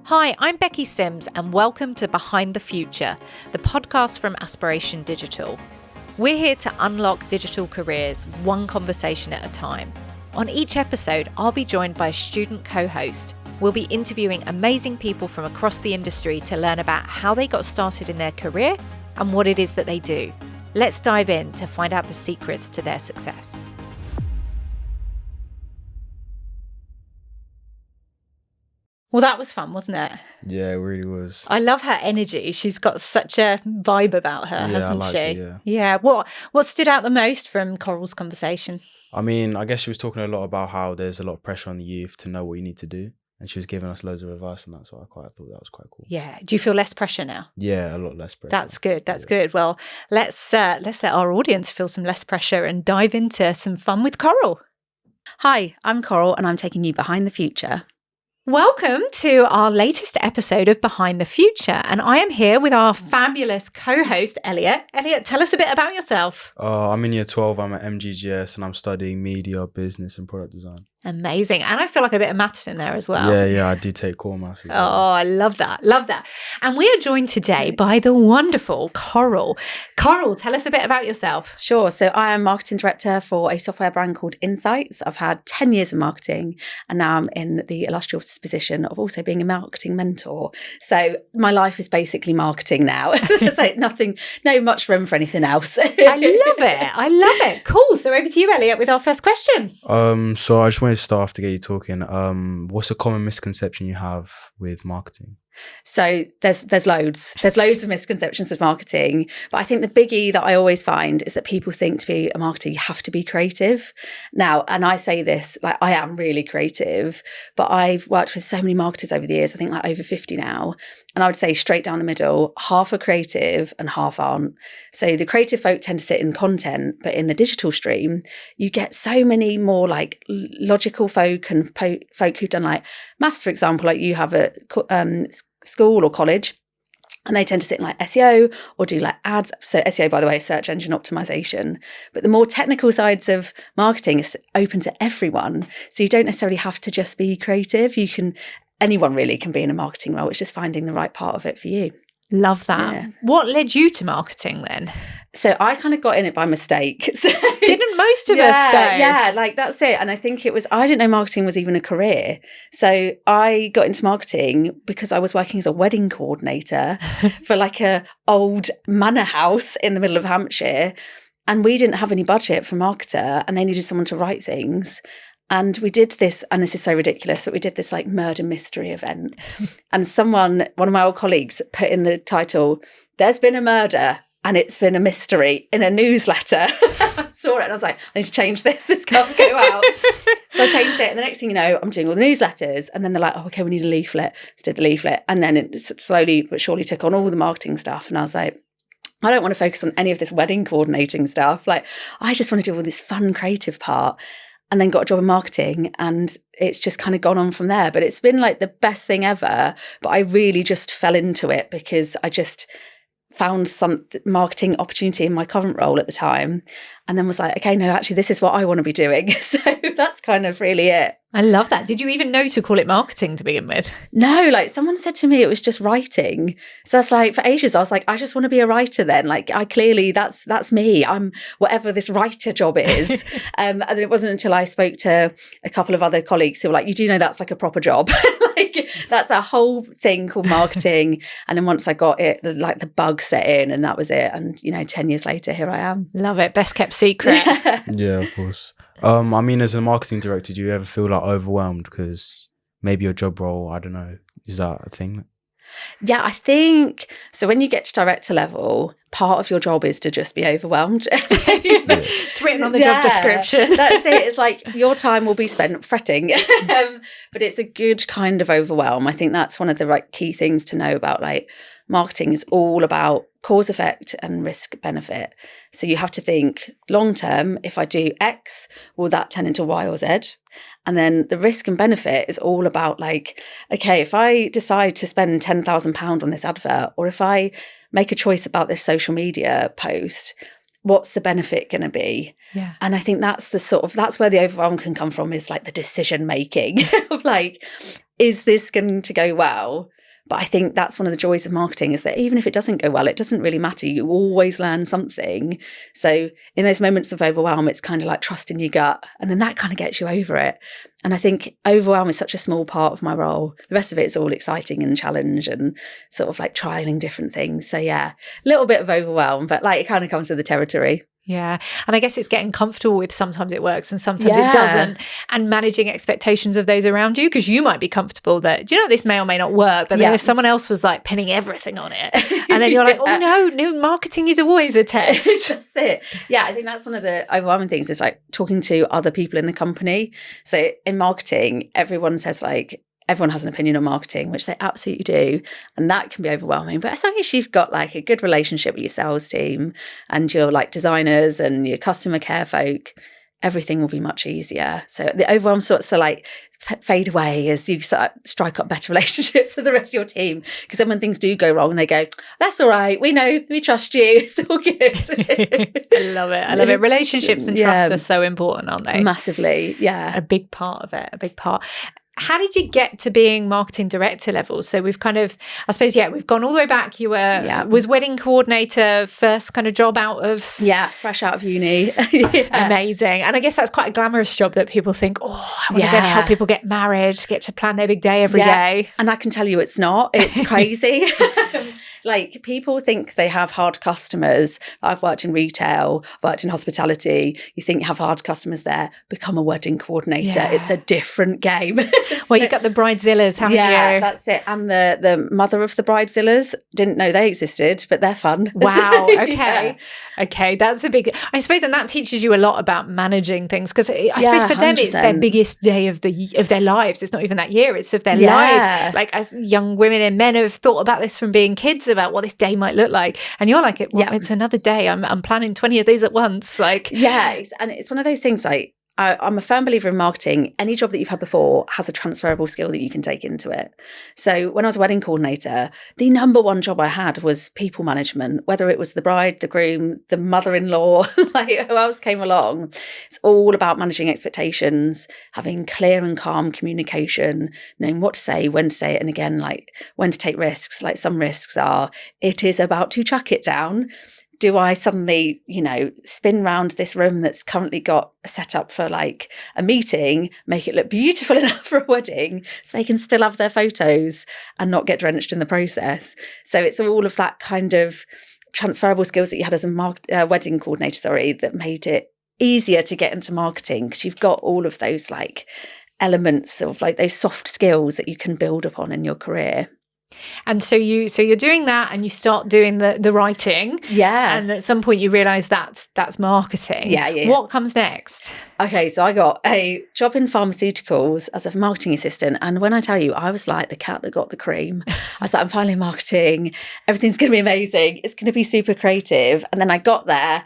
Hi, I'm Becky Sims and welcome to Behind the Future, the podcast from Aspiration Digital. We're here to unlock digital careers, one conversation at a time. On each episode, I'll be joined by a student co-host. We'll be interviewing amazing people from across the industry to learn about how they got started in their career and what it is that they do. Let's dive in to find out the secrets to their success. Well, that was fun, wasn't it? Yeah, it really was. I love her energy. She's got such a vibe about her, hasn't she? It, yeah. What stood out the most from Coral's conversation? I mean, I guess she was talking a lot about how there's a lot of pressure on the youth to know what you need to do. And she was giving us loads of advice on that. So I thought that was quite cool. Yeah. Do you feel less pressure now? Yeah, a lot less pressure. That's good. That's good. Well, let's let our audience feel some less pressure and dive into some fun with Coral. Hi, I'm Coral and I'm taking you behind the future. Welcome to our latest episode of Behind the Future. And I am here with our fabulous co-host, Elliot. Elliot, tell us a bit about yourself. I'm in year 12. I'm at MGGS and I'm studying media, business and product design. Amazing. And I feel like a bit of maths in there as well. Yeah, I do take core maths as well. Oh, I love that. Love that. And we are joined today by the wonderful Coral. Coral, tell us a bit about yourself. Sure. So I am marketing director for a software brand called Insights. I've had 10 years of marketing and now I'm in the illustrious position of also being a marketing mentor. So my life is basically marketing now. So no much room for anything else. I love it. Cool. So over to you, Elliot, with our first question. So I just wanted to start off to get you talking. What's a common misconception you have with marketing? So there's loads of misconceptions with marketing, but I think the biggie that I always find is that people think to be a marketer you have to be creative. Now, and I say this like I am really creative, but I've worked with so many marketers over the years, I think like over 50 now, and I would say straight down the middle, half are creative and half aren't. So the creative folk tend to sit in content, but in the digital stream, you get so many more like logical folk and folk who've done like maths, for example, like you have at school or college, and they tend to sit in like SEO or do like ads. So SEO, by the way, search engine optimization. But the more technical sides of marketing is open to everyone. So you don't necessarily have to just be creative. Anyone really can be in a marketing role. It's just finding the right part of it for you. Love that. Yeah. What led you to marketing then? So I kind of got in it by mistake. So, didn't most of us though? Yeah, like that's it. And I think I didn't know marketing was even a career. So I got into marketing because I was working as a wedding coordinator for like a old manor house in the middle of Hampshire. And we didn't have any budget for a marketer and they needed someone to write things. And we did this, and this is so ridiculous, but we did this like murder mystery event. And one of my old colleagues put in the title, "There's been a murder and it's been a mystery" in a newsletter. I saw it and I was like, I need to change this. This can't go out. So I changed it. And the next thing you know, I'm doing all the newsletters. And then they're like, oh, okay, we need a leaflet. Let's do the leaflet. And then it slowly but surely took on all the marketing stuff. And I was like, I don't want to focus on any of this wedding coordinating stuff. Like, I just want to do all this fun, creative part. And then got a job in marketing and it's just kind of gone on from there. But it's been like the best thing ever. But I really just fell into it because I just found some marketing opportunity in my current role at the time and then was like, okay, no, actually, this is what I want to be doing. So that's kind of really it. I love that. Did you even know to call it marketing to begin with? No, like someone said to me it was just writing. So that's like for ages, I was like, I just want to be a writer then. Like I clearly, that's me. I'm whatever this writer job is. And then it wasn't until I spoke to a couple of other colleagues who were like, you do know that's like a proper job. Like that's a whole thing called marketing. And then once I got it, like the bug set in and that was it. And 10 years later, here I am. Love it. Best kept secret. Yeah, of course. I mean, as a marketing director, do you ever feel like overwhelmed because maybe your job role, I don't know, is that a thing? Yeah, I think so. When you get to director level, part of your job is to just be overwhelmed. It's written on the job description. That's it. It's like your time will be spent fretting, but it's a good kind of overwhelm. I think that's one of the key things to know about like marketing is all about cause effect and risk benefit. So you have to think long term, if I do X, will that turn into Y or Z? And then the risk and benefit is all about like, okay, if I decide to spend £10,000 on this advert, or if I make a choice about this social media post, what's the benefit going to be? Yeah. And I think that's where the overwhelm can come from, is like the decision making of like, is this going to go well? But I think that's one of the joys of marketing, is that even if it doesn't go well, it doesn't really matter. You always learn something. So in those moments of overwhelm, it's kind of like trusting your gut, and then that kind of gets you over it. And I think overwhelm is such a small part of my role. The rest of it is all exciting and challenge and sort of like trialing different things. So yeah, a little bit of overwhelm, but like it kind of comes with the territory. Yeah. And I guess it's getting comfortable with sometimes it works and sometimes Yeah. it doesn't, and managing expectations of those around you, because you might be comfortable that, do you know, this may or may not work, but then Yeah. if someone else was like pinning everything on it, and then you're like, oh no, marketing is always a test. That's it. Yeah, I think that's one of the overwhelming things, is like talking to other people in the company. So in marketing, everyone says like, everyone has an opinion on marketing, which they absolutely do. And that can be overwhelming. But as long as you've got like a good relationship with your sales team and your like designers and your customer care folk, everything will be much easier. So the overwhelm sorts to like fade away as you sort of strike up better relationships with the rest of your team. Because then when things do go wrong, they go, that's all right. We know, we trust you. It's all good. I love it. I love it. Relationships and trust are so important, aren't they? Massively. Yeah. A big part of it, a big part. How did you get to being marketing director level? So we've kind of, I suppose, we've gone all the way back. You were, was wedding coordinator, first kind of job out of... Yeah, fresh out of uni. Amazing. And I guess that's quite a glamorous job that people think, I want to help people get married, get to plan their big day every day. And I can tell you it's not. It's crazy. Like people think they have hard customers. I've worked in retail, I've worked in hospitality. You think you have hard customers there, become a wedding coordinator. Yeah. It's a different game. Well, you've got the bridezillas, haven't you? Yeah, that's it. And the mother of the bridezillas, didn't know they existed, but they're fun. Wow. Okay. Okay. That's a big, I suppose, and that teaches you a lot about managing things, because I suppose for them 100%. It's their biggest day of their lives. It's not even that year, it's of their lives. Like as young women and men have thought about this from being kids, about what this day might look like. And you're like, it's another day. I'm planning 20 of these at once. Like, yeah. And it's one of those things like, I'm a firm believer in marketing. Any job that you've had before has a transferable skill that you can take into it. So when I was a wedding coordinator, the number one job I had was people management, whether it was the bride, the groom, the mother-in-law, like who else came along. It's all about managing expectations, having clear and calm communication, knowing what to say, when to say it, and again, like when to take risks. Like some risks are, it is about to chuck it down. Do I suddenly, spin round this room that's currently got set up for like a meeting, make it look beautiful enough for a wedding so they can still have their photos and not get drenched in the process? So it's all of that kind of transferable skills that you had as a wedding coordinator, that made it easier to get into marketing, because you've got all of those like elements of like those soft skills that you can build upon in your career. And so you're doing that, and you start doing the writing. Yeah. And at some point you realise that's marketing. Yeah. What comes next? Okay, so I got a job in pharmaceuticals as a marketing assistant. And when I tell you, I was like the cat that got the cream. I was like, I'm finally in marketing. Everything's going to be amazing. It's going to be super creative. And then I got there,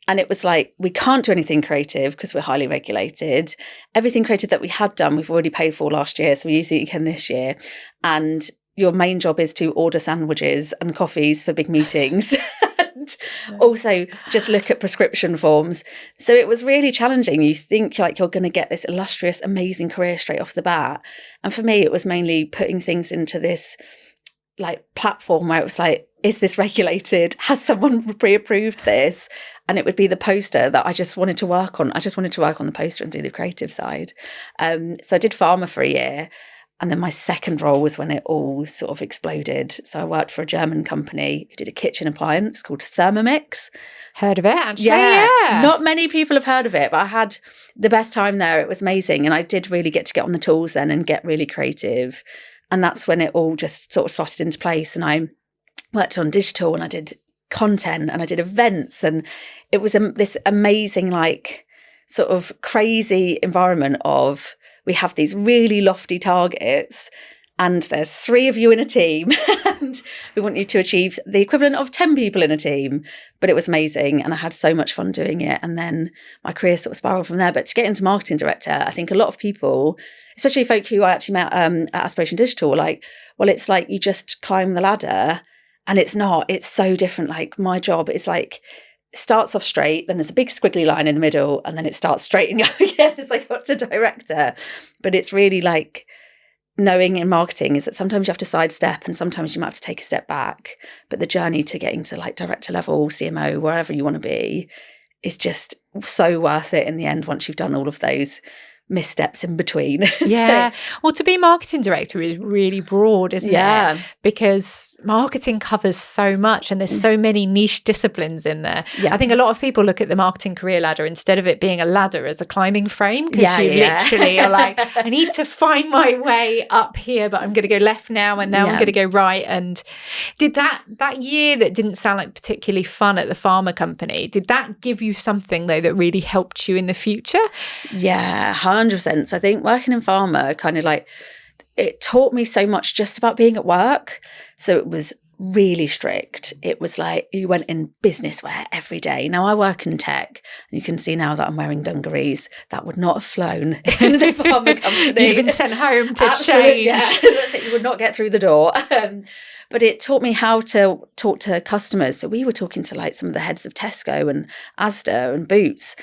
and it was like, we can't do anything creative because we're highly regulated. Everything creative that we had done, we've already paid for last year. So we're using it again this year. And your main job is to order sandwiches and coffees for big meetings and also just look at prescription forms. So it was really challenging. You think like you're going to get this illustrious, amazing career straight off the bat. And for me, it was mainly putting things into this like platform where it was like, is this regulated? Has someone pre-approved this? And it would be the poster that I just wanted to work on. I just wanted to work on the poster and do the creative side. So I did pharma for a year. And then my second role was when it all sort of exploded. So I worked for a German company who did a kitchen appliance called Thermomix. Heard of it, actually? Yeah. Not many people have heard of it, but I had the best time there. It was amazing. And I did really get to get on the tools then and get really creative. And that's when it all just sort of slotted into place. And I worked on digital, and I did content, and I did events. And it was this amazing, like, sort of crazy environment of, we have these really lofty targets, and there's 3 of you in a team, and we want you to achieve the equivalent of 10 people in a team. But it was amazing, and I had so much fun doing it. And then my career sort of spiraled from there. But to get into marketing director, I think a lot of people, especially folk who I actually met at Aspiration Digital, were like, well, it's like you just climb the ladder, and it's not. It's so different. Like my job is like, starts off straight, then there's a big squiggly line in the middle, and then it starts straight and go again as I got to director. But it's really like knowing in marketing is that sometimes you have to sidestep and sometimes you might have to take a step back. But the journey to getting to like director level, CMO, wherever you want to be, is just so worth it in the end once you've done all of those missteps in between. Yeah. Well, to be marketing director is really broad, isn't it? Because marketing covers so much and there's so many niche disciplines in there. I think a lot of people look at the marketing career ladder instead of it being a ladder as a climbing frame, because you literally are like, I need to find my way up here, but I'm going to go left now and now I'm going to go right. And did that year that didn't sound like particularly fun at the pharma company, did that give you something though that really helped you in the future? Yeah, 100%. So I think working in pharma kind of like, it taught me so much just about being at work. So it was really strict. It was like you went in business wear every day. Now I work in tech and you can see now that I'm wearing dungarees. That would not have flown in the pharma company. You've been sent home to change. Yeah, that's it. You would not get through the door. But it taught me how to talk to customers. So we were talking to like some of the heads of Tesco and Asda and Boots.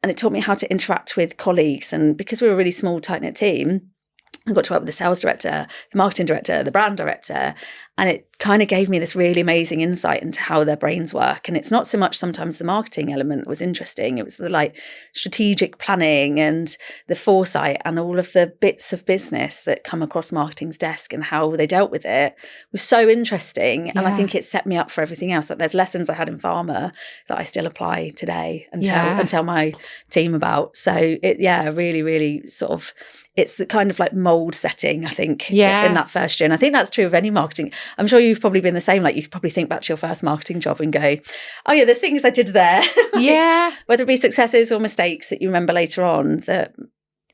And it taught me how to interact with colleagues. And because we were a really small, tight-knit team, I got to work with the sales director, the marketing director, the brand director. And it kind of gave me this really amazing insight into how their brains work. And it's not so much sometimes the marketing element that was interesting. It was the like strategic planning and the foresight and all of the bits of business that come across marketing's desk and how they dealt with it was so interesting. And I think it set me up for everything else. Like there's lessons I had in pharma that I still apply today and tell my team about. So it, really, really sort of, it's the kind of like mold setting, I think, in that first year. And I think that's true of any marketing. I'm sure you've probably been the same. Like you probably think back to your first marketing job and go, oh yeah, there's things I did there. Whether it be successes or mistakes that you remember later on that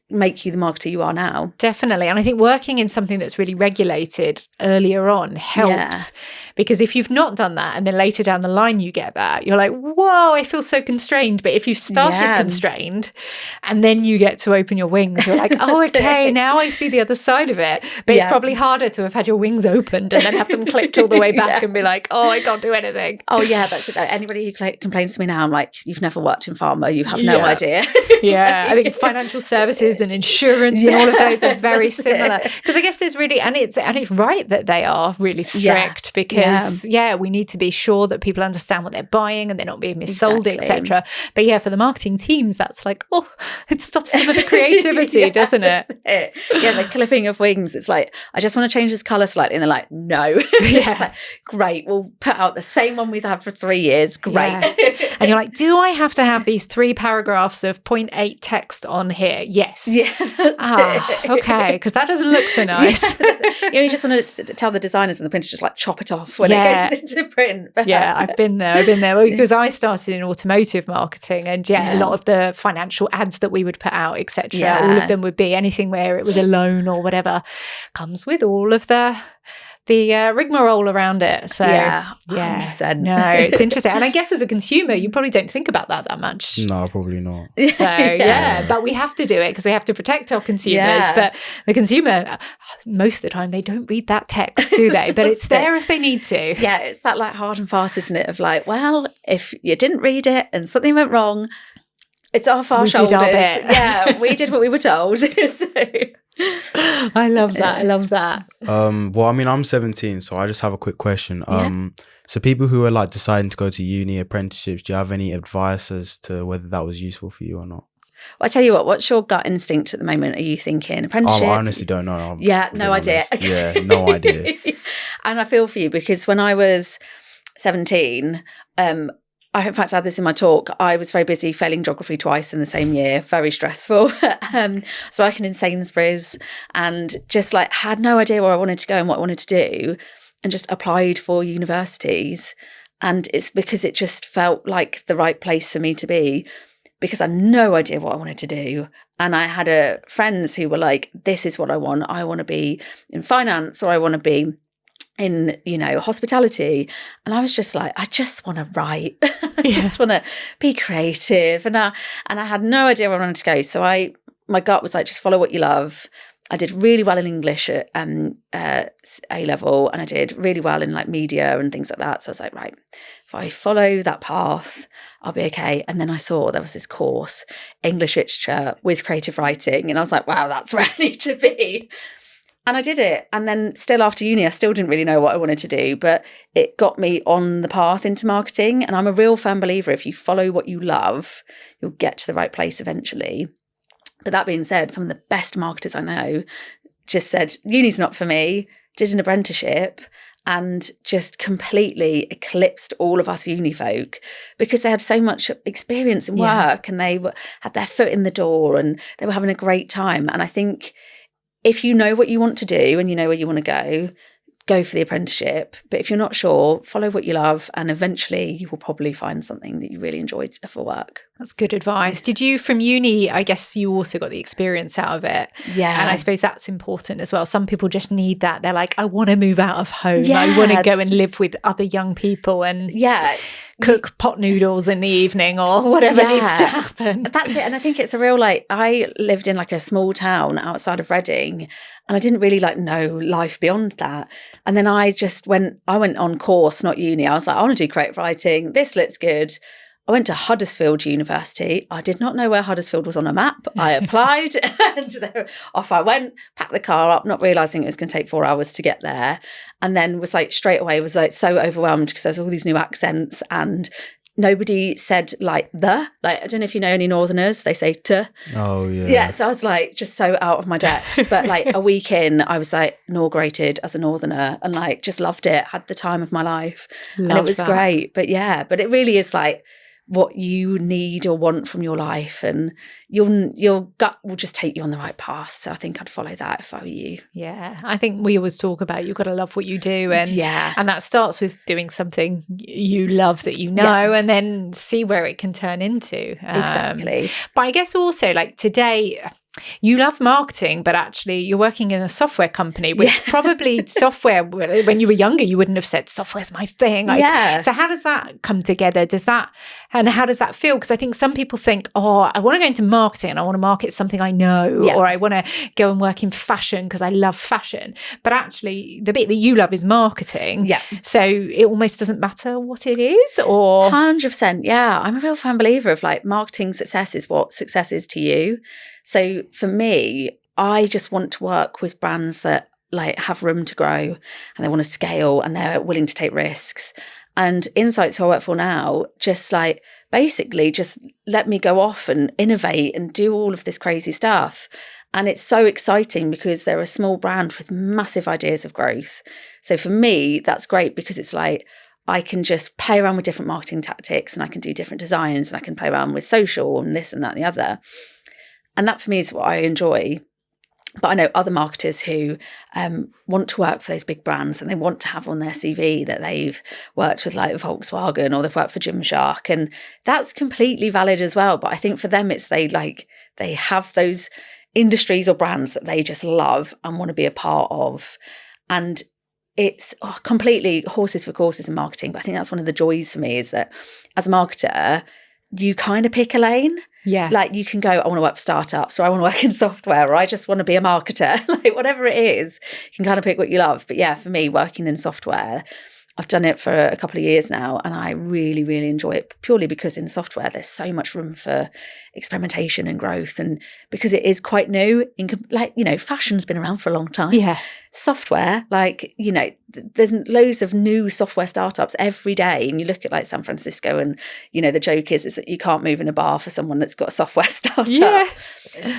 make you the marketer you are now. Definitely. And I think working in something that's really regulated earlier on helps, because if you've not done that and then later down the line you get that, you're like, whoa, I feel so constrained. But if you've started constrained and then you get to open your wings, you're like, oh, okay, now I see the other side of it. But it's probably harder to have had your wings opened and then have them clipped all the way back and be like, oh, I can't do anything. Oh yeah, that's it. Anybody who complains to me now, I'm like, you've never worked in pharma, you have no idea. I think financial services and insurance and all of those are very similar, because I guess there's really, and it's right that they are really strict, because we need to be sure that people understand what they're buying and they're not being missold, etc. But for the marketing teams, that's like, oh, it stops some of the creativity, doesn't it? The clipping of wings, it's like, I just want to change this color slightly, and they're like, no. It's like, great, we'll put out the same one we've had for 3 years. Great. And you're like, do I have to have these 3 paragraphs of 0.8 text on here? Yes. That's it. Okay, because that doesn't look so nice. You just want to tell the designers and the printers just like chop it off when it goes into print. I've been there because I started in automotive marketing, and a lot of the financial ads that we would put out, etc., all of them would be anything where it was a loan or whatever comes with all of the rigmarole around it. So 100%. No, it's interesting. And I guess as a consumer, you probably don't think about that much. No, probably not. So but we have to do it because we have to protect our consumers. But the consumer, most of the time, they don't read that text, do they? But it's there if they need to. Yeah, it's that like hard and fast, isn't it? Of like, well, if you didn't read it and something went wrong, it's off our shoulders. Did our bit. Yeah, we did what we were told. I love that. I love that. Well, I mean, I'm 17, so I just have a quick question. So people who are like deciding to go to uni, apprenticeships, do you have any advice as to whether that was useful for you or not? Well, I tell you what, what's your gut instinct at the moment? Are you thinking apprenticeship? I honestly don't know. No idea. Yeah, no idea. And I feel for you, because when I was 17, I in fact had this in my talk. I was very busy failing geography twice in the same year, very stressful. So working in Sainsbury's, and just like had no idea where I wanted to go and what I wanted to do, and just applied for universities. And it's because it just felt like the right place for me to be, because I had no idea what I wanted to do. And I had friends who were like, this is what I want. I want to be in finance, or I want to be in, hospitality. And I was just like, I just want to write. I just want to be creative. And I had no idea where I wanted to go. So my gut was like, just follow what you love. I did really well in English at A-level, and I did really well in like media and things like that. So I was like, right, if I follow that path, I'll be okay. And then I saw there was this course, English literature with creative writing. And I was like, wow, that's where I need to be. And I did it. And then still after uni, I still didn't really know what I wanted to do, but it got me on the path into marketing. And I'm a real firm believer, if you follow what you love, you'll get to the right place eventually. But that being said, some of the best marketers I know just said, uni's not for me, did an apprenticeship, and just completely eclipsed all of us uni folk because they had so much experience in work and they had their foot in the door and they were having a great time. And I think if you know what you want to do and you know where you want to go for the apprenticeship. But if you're not sure, follow what you love and eventually you will probably find something that you really enjoy for work. That's good advice. Did you, from uni, I guess you also got the experience out of it. Yeah. And I suppose that's important as well. Some people just need that. They're like, I want to move out of home. Yeah. I want to go and live with other young people and cook pot noodles in the evening or whatever needs to happen. That's it. And I think it's a real, I lived in a small town outside of Reading and I didn't really know life beyond that. And then I went on course, not uni. I was like, I want to do creative writing. This looks good. I went to Huddersfield University. I did not know where Huddersfield was on a map. I applied and off I went, packed the car up, not realising it was going to take 4 hours to get there. And then was straight away was so overwhelmed because there's all these new accents and nobody said I don't know if you know any Northerners, they say "t." Oh yeah. Yeah, so I was just so out of my depth. But a week in, I was inaugurated as a Northerner and just loved it, had the time of my life. And it was great. But but it really is what you need or want from your life and your gut will just take you on the right path. So I think I'd follow that if I were you. Yeah, I think we always talk about you've got to love what you do and that starts with doing something you love that you know and then see where it can turn into. Exactly. But I guess also today you love marketing, but actually you're working in a software company, which probably software, when you were younger, you wouldn't have said software's my thing. So how does that come together? And how does that feel? Because I think some people think, oh, I want to go into marketing and I want to market something I know, or I want to go and work in fashion because I love fashion. But actually the bit that you love is marketing. Yeah. So it almost doesn't matter what it is or 100%. Yeah. I'm a real fan believer of marketing success is what success is to you. So for me, I just want to work with brands that have room to grow and they want to scale and they're willing to take risks. And Insights, who I work for now, just basically just let me go off and innovate and do all of this crazy stuff. And it's so exciting because they're a small brand with massive ideas of growth. So for me, that's great because it's I can just play around with different marketing tactics and I can do different designs and I can play around with social and this and that and the other. And that for me is what I enjoy. But I know other marketers who want to work for those big brands and they want to have on their CV that they've worked with Volkswagen or they've worked for Gymshark. And that's completely valid as well. But I think for them, it's they have those industries or brands that they just love and want to be a part of. And it's completely horses for courses in marketing. But I think that's one of the joys for me is that as a marketer, you kind of pick a lane. Yeah. You can go, I want to work for startups or I want to work in software or I just want to be a marketer. Whatever it is, you can kind of pick what you love. But yeah, for me, working in software, I've done it for a couple of years now and I really, really enjoy it purely because in software, there's so much room for experimentation and growth. And because it is quite new, fashion's been around for a long time. Yeah. Software, there's loads of new software startups every day. And you look at San Francisco and, the joke is that you can't move in a bar for someone that's got a software startup. Yeah.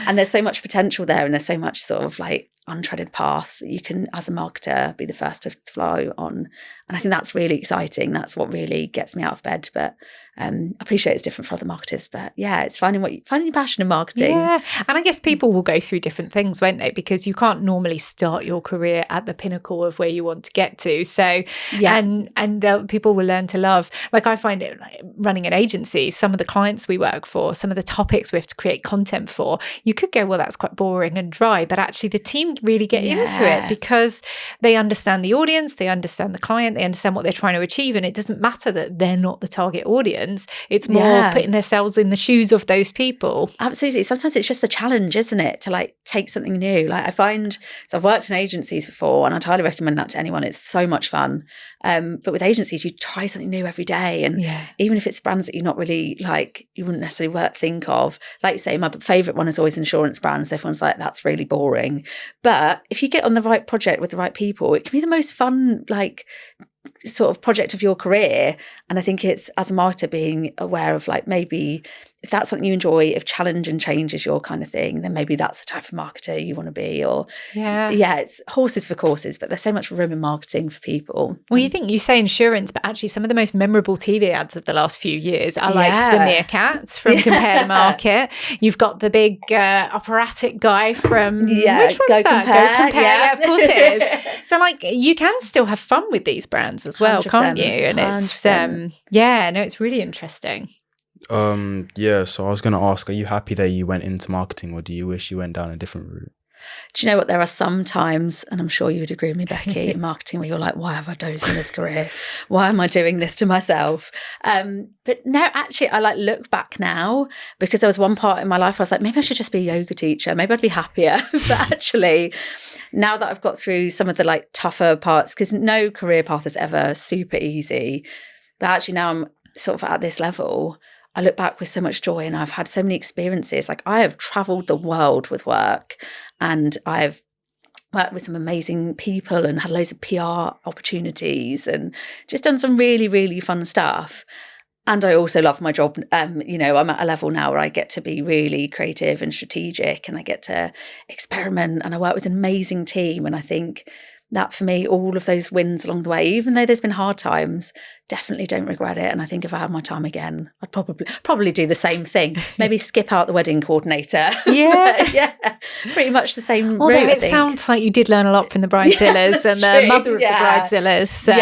And there's so much potential there and there's so much sort of untreaded path that you can, as a marketer, be the first to flow on. And I think that's really exciting. That's what really gets me out of bed. But I appreciate it's different for other marketers. But yeah, it's finding your passion in marketing. Yeah. And I guess people will go through different things, won't they? Because you can't normally start your career at the pinnacle of where you want to get to. So, and people will learn to love. I find it running an agency, some of the clients we work for, some of the topics we have to create content for, you could go, well, that's quite boring and dry. But actually the team really get into it because they understand the audience, they understand the client, they understand what they're trying to achieve. And it doesn't matter that they're not the target audience. questions. It's more Yeah. putting ourselves in the shoes of those people. Absolutely. Sometimes it's just the challenge, isn't it? To like take something new. Like I find, so I've worked in agencies before and I'd highly recommend that to anyone. It's so much fun. But with agencies, you try something new every day. And even if it's brands that you're not really like, you wouldn't necessarily think of. Like you say, my favourite one is always insurance brands. Everyone's like, that's really boring. But if you get on the right project with the right people, it can be the most fun, like, sort of project of your career. And I think it's, as a marketer, being aware of like, maybe if that's something you enjoy, if challenge and change is your kind of thing, then maybe that's the type of marketer you want to be. Or it's horses for courses, but there's so much room in marketing for people. Well, you say insurance, but actually some of the most memorable TV ads of the last few years are like the meerkats from Compare the Market. You've got the big operatic guy from which one's Go that? Compare. Go Compare. Yeah, of course it is. So like you can still have fun with these brands as well, can't you? And it's it's really interesting. So I was going to ask, are you happy that you went into marketing, or do you wish you went down a different route? Do you know what? There are some times, and I'm sure you would agree with me, Becky, in marketing where you're like, why have I chosen this career? Why am I doing this to myself? But no, actually, I like look back now, because there was one part in my life where I was like, maybe I should just be a yoga teacher. Maybe I'd be happier. But actually, now that I've got through some of the like tougher parts, because no career path is ever super easy. But actually now I'm sort of at this level, I look back with so much joy, and I've had so many experiences. Like I have traveled the world with work, and I've worked with some amazing people and had loads of PR opportunities and just done some really, really fun stuff. And I also love my job. I'm at a level now where I get to be really creative and strategic, and I get to experiment, and I work with an amazing team. And I think that for me, all of those wins along the way, even though there's been hard times, definitely don't regret it. And I think if I had my time again, I'd probably do the same thing. Maybe skip out the wedding coordinator. Yeah. Pretty much the same Although route, it sounds like you did learn a lot from the Bridezillas and the mother of the Bridezillas. So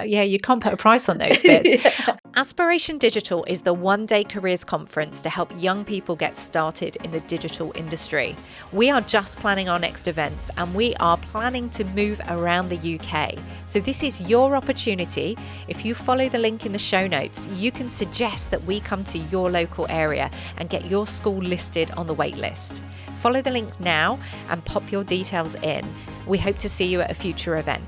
you can't put a price on those bits. Aspiration Digital is the one-day careers conference to help young people get started in the digital industry. We are just planning our next events, and we are planning to move around the UK. So this is your opportunity. If you follow the link in the show notes, you can suggest that we come to your local area and get your school listed on the wait list. Follow the link now and pop your details in. We hope to see you at a future event.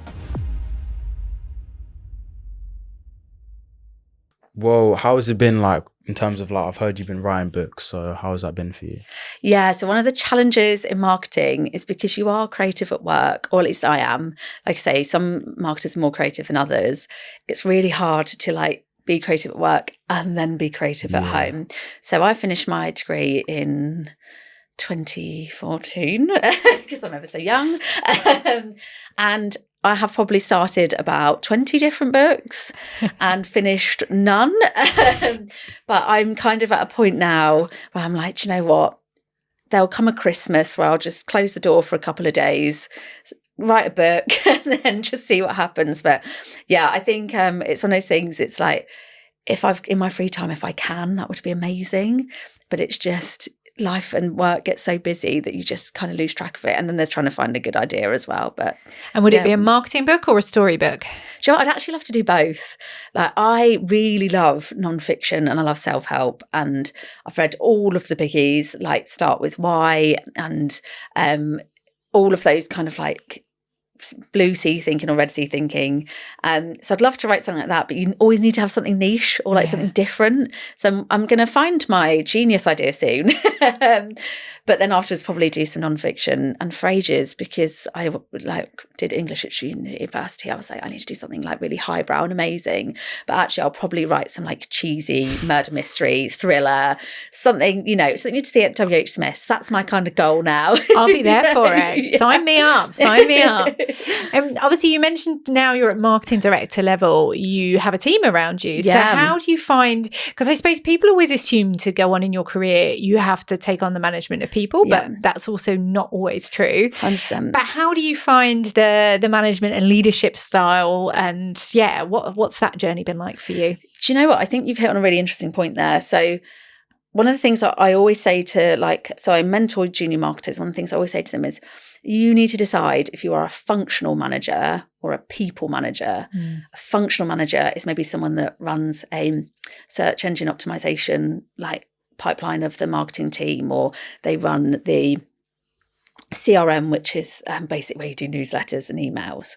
Well, how has it been like in terms of like, I've heard you've been writing books, so how has that been for you? Yeah, so one of the challenges in marketing is because you are creative at work, or at least I am. Like I say, some marketers are more creative than others. It's really hard to like be creative at work and then be creative at home. So I finished my degree in 2014 because I'm ever so young. And I have probably started about 20 different books and finished none. But I'm kind of at a point now where I'm like, do you know what? There'll come a Christmas where I'll just close the door for a couple of days, write a book, and then just see what happens. But yeah, I think it's one of those things. It's like, if I've in my free time, if I can, that would be amazing. But it's just life and work get so busy that you just kind of lose track of it. And then there's trying to find a good idea as well. And would it be a marketing book or a storybook? Do you know what? I'd actually love to do both. Like I really love nonfiction and I love self-help, and I've read all of the biggies, like Start With Why and all of those kind of like blue sea thinking or red sea thinking. So I'd love to write something like that, but you always need to have something niche or like something different. So I'm going to find my genius idea soon. But then afterwards probably do some nonfiction. And for ages, because I like did English at university, I was like, I need to do something like really highbrow and amazing. But actually I'll probably write some like cheesy murder mystery, thriller, something, something to see at WH Smith's. That's my kind of goal now. I'll be there for it. Sign me up. Obviously you mentioned now you're at marketing director level, you have a team around you. So how do you find, because I suppose people always assume to go on in your career you have to take on the management of people, but that's also not always true. 100%. But how do you find the management and leadership style, and what's that journey been like for you? Do you know what? I think you've hit on a really interesting point there. So one of the things that I always say to so I mentor junior marketers. One of the things I always say to them is, you need to decide if you are a functional manager or a people manager. A functional manager is maybe someone that runs a search engine optimization like pipeline of the marketing team, or they run the CRM, which is basically where you do newsletters and emails.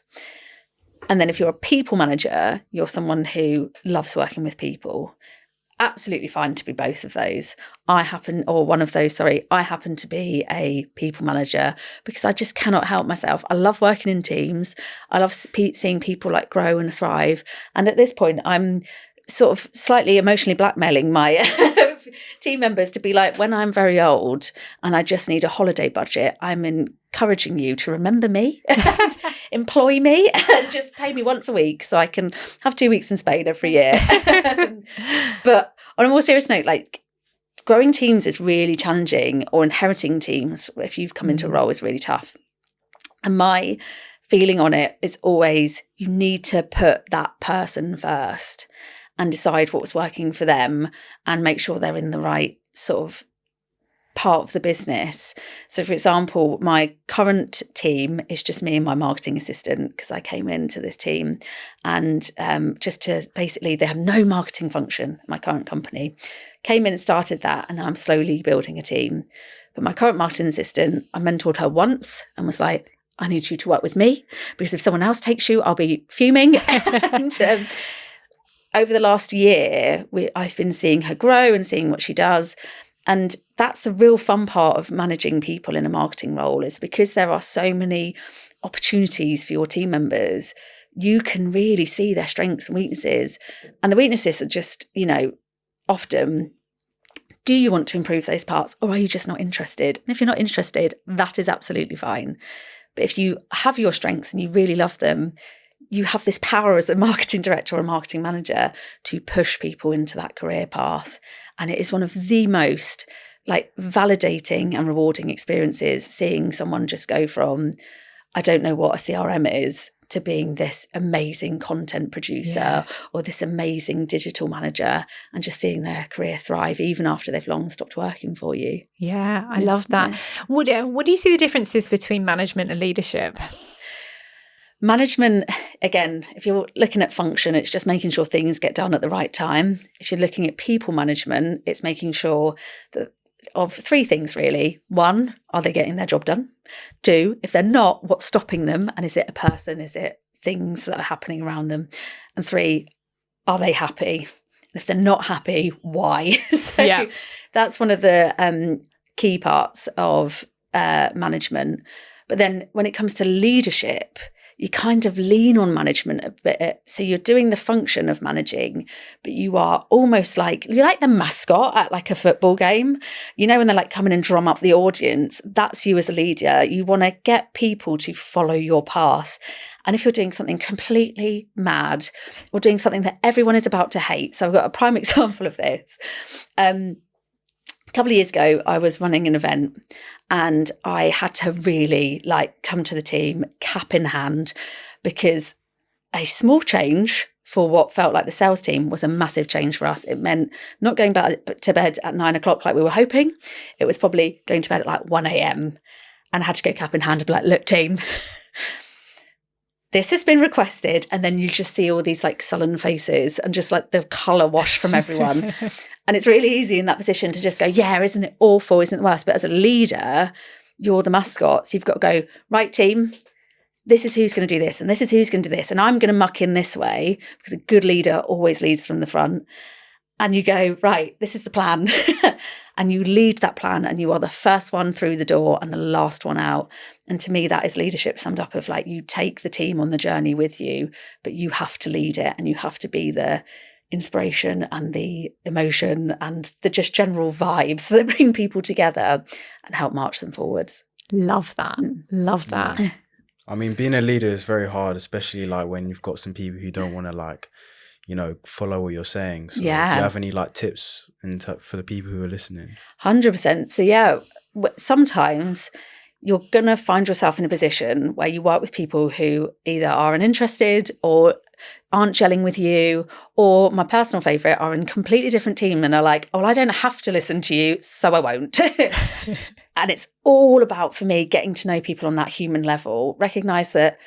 And then if you're a people manager, you're someone who loves working with people. Absolutely fine to be both of those. I happen to be a people manager because I just cannot help myself. I love working in teams. I love seeing people like grow and thrive. And at this point, I'm sort of slightly emotionally blackmailing my team members to be like, when I'm very old and I just need a holiday budget, I'm encouraging you to remember me and employ me and just pay me once a week so I can have 2 weeks in Spain every year. But on a more serious note, like growing teams is really challenging, or inheriting teams, if you've come into a role, is really tough. And my feeling on it is always, you need to put that person first and decide what was working for them and make sure they're in the right sort of part of the business. So for example, my current team is just me and my marketing assistant, because I came into this team and just to basically, they have no marketing function, my current company. Came in and started that, and I'm slowly building a team. But my current marketing assistant, I mentored her once and was like, I need you to work with me, because if someone else takes you, I'll be fuming. And over the last year, I've been seeing her grow and seeing what she does. And that's the real fun part of managing people in a marketing role, is because there are so many opportunities for your team members, you can really see their strengths and weaknesses. And the weaknesses are just, often, do you want to improve those parts, or are you just not interested? And if you're not interested, that is absolutely fine. But if you have your strengths and you really love them, you have this power as a marketing director or a marketing manager to push people into that career path. And it is one of the most validating and rewarding experiences, seeing someone just go from, I don't know what a CRM is, to being this amazing content producer or this amazing digital manager, and just seeing their career thrive even after they've long stopped working for you. Yeah, I love that. Yeah. What do you see the differences between management and leadership? Management, again, if you're looking at function, it's just making sure things get done at the right time. If you're looking at people management, it's making sure that of three things, really. One, are they getting their job done? Two, if they're not, what's stopping them? And is it a person? Is it things that are happening around them? And three, are they happy? And if they're not happy, why? So that's one of the key parts of management. But then when it comes to leadership, you kind of lean on management a bit. So you're doing the function of managing, but you are almost you're like the mascot at like a football game. When they're coming and drum up the audience, that's you as a leader. You want to get people to follow your path. And if you're doing something completely mad or doing something that everyone is about to hate, so I've got a prime example of this. A couple of years ago, I was running an event and I had to really come to the team cap in hand, because a small change for what felt like the sales team was a massive change for us. It meant not going back to bed at 9 o'clock like we were hoping. It was probably going to bed at 1 a.m. and I had to go cap in hand and be like, look, team, this has been requested. And then you just see all these sullen faces and just the colour wash from everyone. And it's really easy in that position to just go, yeah, isn't it awful? Isn't it the worst? But as a leader, you're the mascot. So you've got to go, right, team, this is who's going to do this. And this is who's going to do this. And I'm going to muck in this way, because a good leader always leads from the front. And you go, right, this is the plan. And you lead that plan, and you are the first one through the door and the last one out. And to me, that is leadership summed up of you take the team on the journey with you, but you have to lead it, and you have to be the inspiration and the emotion and the just general vibes that bring people together and help march them forwards. Love that. Love that. I mean, being a leader is very hard, especially when you've got some people who don't want to follow what you're saying. So do you have any tips for the people who are listening? 100%. So sometimes you're going to find yourself in a position where you work with people who either are uninterested or aren't gelling with you, or my personal favourite, are in a completely different team and are like, oh, well, I don't have to listen to you, so I won't. And it's all about, for me, getting to know people on that human level, recognise that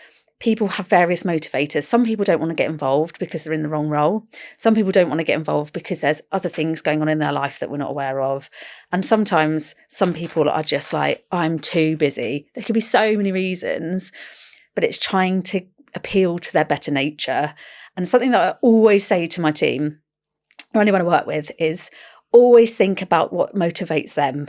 people have various motivators. Some people don't want to get involved because they're in the wrong role. Some people don't want to get involved because there's other things going on in their life that we're not aware of. And sometimes some people are just like, I'm too busy. There could be so many reasons, but it's trying to appeal to their better nature. And something that I always say to my team or anyone I work with is always think about what motivates them.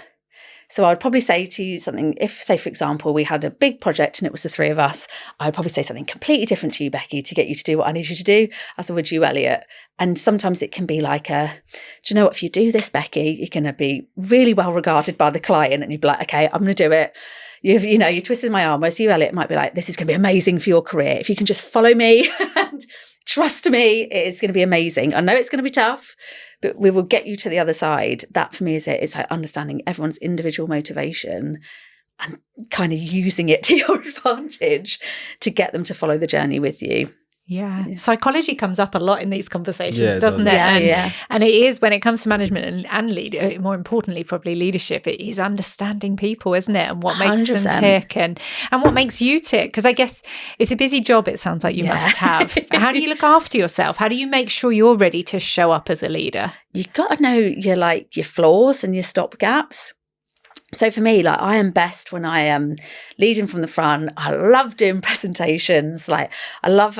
So I would probably say to you something, if, say, for example, we had a big project and it was the three of us, I would probably say something completely different to you, Becky, to get you to do what I need you to do, as I would you, Elliot. And sometimes it can be like do you know what, if you do this, Becky, you're going to be really well regarded by the client, and you'd be like, okay, I'm going to do it. You twisted my arm. Whereas you, Elliot, might be like, this is going to be amazing for your career. If you can just follow me and trust me, it is going to be amazing. I know it's going to be tough, but we will get you to the other side. That for me is it. It's like understanding everyone's individual motivation and kind of using it to your advantage to get them to follow the journey with you. Yeah. Psychology comes up a lot in these conversations, Yeah, it doesn't does. it? And it is, when it comes to management and lead, more importantly, probably leadership, it is understanding people, isn't it? And what makes 100%. them tick and what makes you tick. Because I guess it's a busy job, it sounds like you must have. How do you look after yourself? How do you make sure you're ready to show up as a leader? You've got to know your flaws and your stop gaps. So for me, I am best when I am leading from the front. I love doing presentations. I love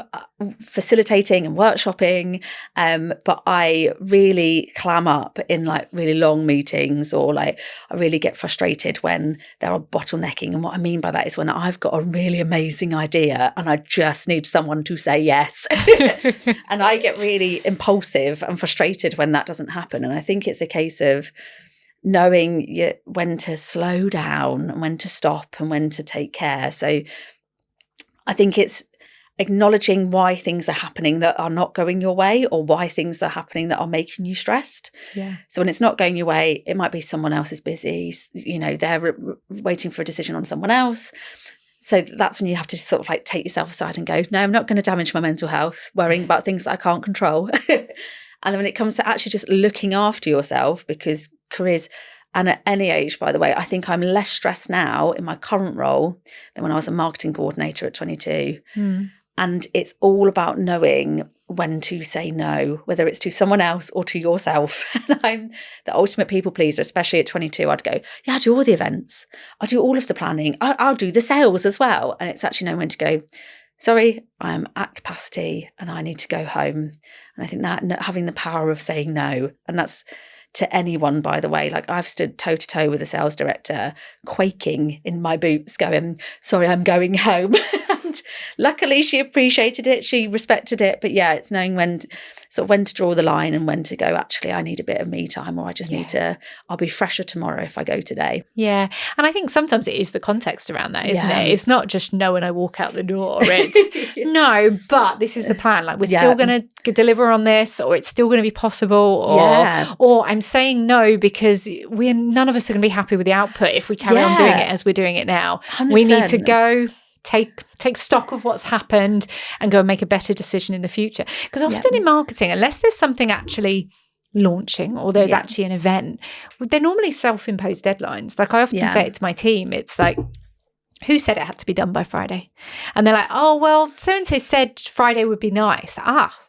facilitating and workshopping. But I really clam up in really long meetings, or I really get frustrated when there are bottlenecking. And what I mean by that is when I've got a really amazing idea and I just need someone to say yes. And I get really impulsive and frustrated when that doesn't happen. And I think it's a case of knowing when to slow down and when to stop and when to take care. So I think it's acknowledging why things are happening that are not going your way, or why things are happening that are making you stressed. Yeah. So when it's not going your way, it might be someone else is busy, they're waiting for a decision on someone else. So that's when you have to sort of take yourself aside and go, no, I'm not going to damage my mental health worrying about things that I can't control. And then when it comes to actually just looking after yourself, because careers, and at any age, by the way, I think I'm less stressed now in my current role than when I was a marketing coordinator at 22. And it's all about knowing when to say no, whether it's to someone else or to yourself. And I'm the ultimate people pleaser, especially at 22. I'd go, yeah, I do all the events. I do all of the planning. I'll do the sales as well. And it's actually knowing when to go, sorry, I'm at capacity and I need to go home. And I think that having the power of saying no, and that's to anyone, by the way, I've stood toe to toe with a sales director, quaking in my boots, going, sorry, I'm going home. And luckily she appreciated it. She respected it. But yeah, it's knowing when to draw the line and when to go, actually, I need a bit of me time, or I just need to, I'll be fresher tomorrow if I go today. Yeah. And I think sometimes it is the context around that, isn't it? It's not just no when I walk out the door. It's no, but this is the plan. We're still going to deliver on this, or it's still going to be possible, or I'm saying no because none of us are going to be happy with the output if we carry on doing it as we're doing it now. 100%. We need to go take stock of what's happened and go and make a better decision in the future. Because often in marketing, unless there's something actually launching or there's actually an event, they're normally self-imposed deadlines. I often say it to my team, it's who said it had to be done by Friday? And they're like, oh, well, so-and-so said Friday would be nice.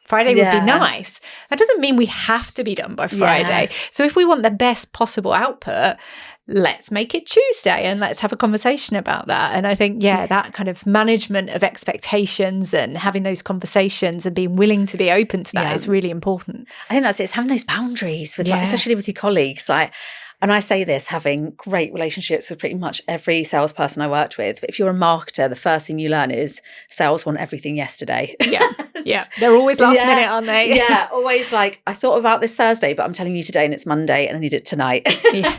Friday would be nice. That doesn't mean we have to be done by Friday. So if we want the best possible output, let's make it Tuesday and let's have a conversation about that. And I think, that kind of management of expectations and having those conversations and being willing to be open to that is really important. I think that's it. It's having those boundaries with especially with your colleagues. And I say this, having great relationships with pretty much every salesperson I worked with. But if you're a marketer, the first thing you learn is sales want everything yesterday. Yeah. They're always last minute, aren't they? Yeah. Always I thought about this Thursday, but I'm telling you today and it's Monday and I need it tonight.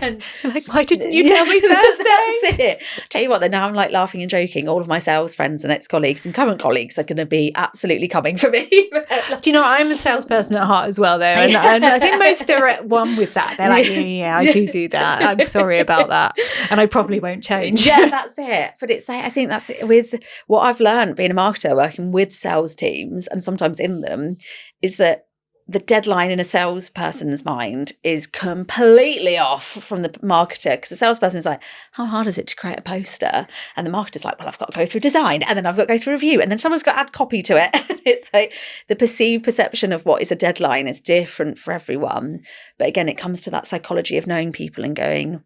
And why didn't you tell me Thursday? That's it. Tell you what, then now I'm laughing and joking. All of my sales friends and ex-colleagues and current colleagues are going to be absolutely coming for me. Do you know, I'm a salesperson at heart as well, though. And I think most are at one with that. They're like, I do that. I'm sorry about that. And I probably won't change. Yeah, that's it. But I think that's it with what I've learned being a marketer, working with sales teams and sometimes in them, is that the deadline in a salesperson's mind is completely off from the marketer, because the salesperson is like, how hard is it to create a poster? And the marketer's like, well, I've got to go through design, and then I've got to go through review, and then someone's got to add copy to it. It's like the perceived perception of what is a deadline is different for everyone. But again, it comes to that psychology of knowing people and going,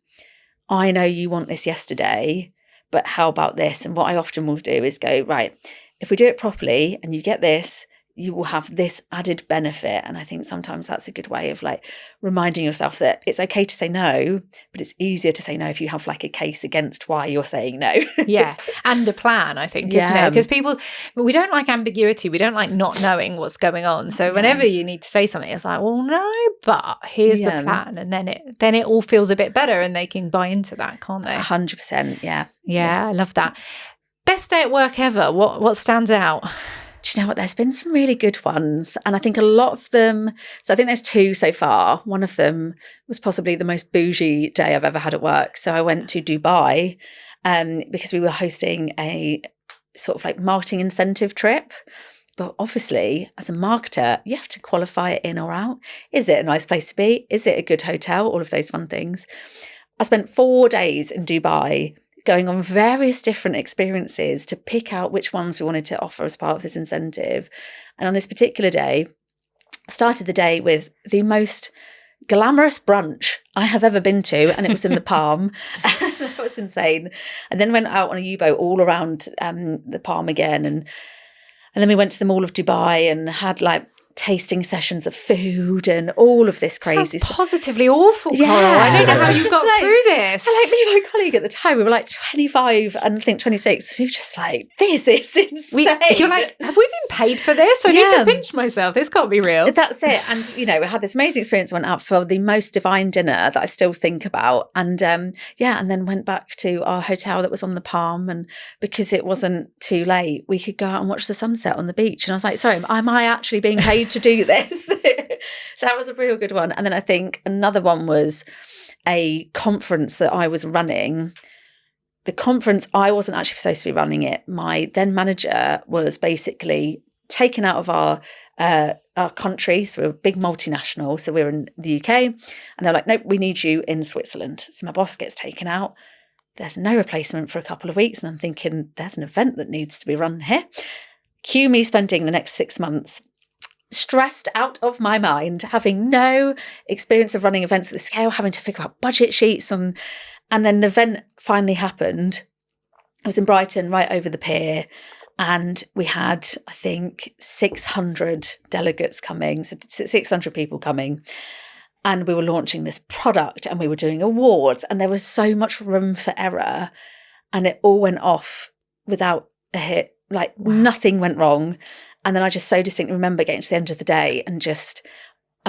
I know you want this yesterday, but how about this? And what I often will do is go, right, if we do it properly and you get this, you will have this added benefit. And I think sometimes that's a good way of like reminding yourself that it's okay to say no, but it's easier to say no if you have like a case against why you're saying no. Yeah. And a plan, I think, isn't it? Because we don't like ambiguity. We don't like not knowing what's going on. So whenever you need to say something, it's like, well, no, but here's the plan. And then it all feels a bit better and they can buy into that, can't they? 100%. Yeah. Yeah. I love that. Best day at work ever. What stands out? Do you know what? There's been some really good ones. And I think a lot of them, so I think there's two so far. One of them was possibly the most bougie day I've ever had at work. So I went to Dubai because we were hosting a sort of like marketing incentive trip. But obviously, as a marketer, you have to qualify it in or out. Is it a nice place to be? Is it a good hotel? All of those fun things. I spent 4 days in Dubai going on various different experiences to pick out which ones we wanted to offer as part of this incentive. And on this particular day, I started the day with the most glamorous brunch I have ever been to, and it was in the Palm. That was insane. And then went out on a U-boat all around the Palm again, and then we went to the Mall of Dubai and had like tasting sessions of food and all of this crazy stuff. Positively awful, Coral. I don't know how you got through this. And like me and my colleague at the time, we were like 25 and I think 26. We were just like, this is insane. You're like, have we been paid for this? I need to pinch myself. This can't be real. That's it. And, you know, we had this amazing experience. Went out for the most divine dinner that I still think about. And and then went back to our hotel that was on the Palm. And because it wasn't too late, we could go out and watch the sunset on the beach. And I was like, sorry, am I actually being paid to do this? So that was a real good one. And then I think another one was a conference that I was running. The conference, I wasn't actually supposed to be running it. My then manager was basically taken out of our country. So we're a big multinational. So we're in the UK. And they're like, nope, we need you in Switzerland. So my boss gets taken out. There's no replacement for a couple of weeks. And I'm thinking, there's an event that needs to be run here. Cue me spending the next 6 months stressed out of my mind, having no experience of running events at the scale, having to figure out budget sheets. And then the event finally happened. It was in Brighton, right over the pier. And we had, I think, 600 delegates coming, so 600 people coming. And we were launching this product and we were doing awards. And there was so much room for error. And it all went off without a hit. Like nothing went wrong. And then I just so distinctly remember getting to the end of the day and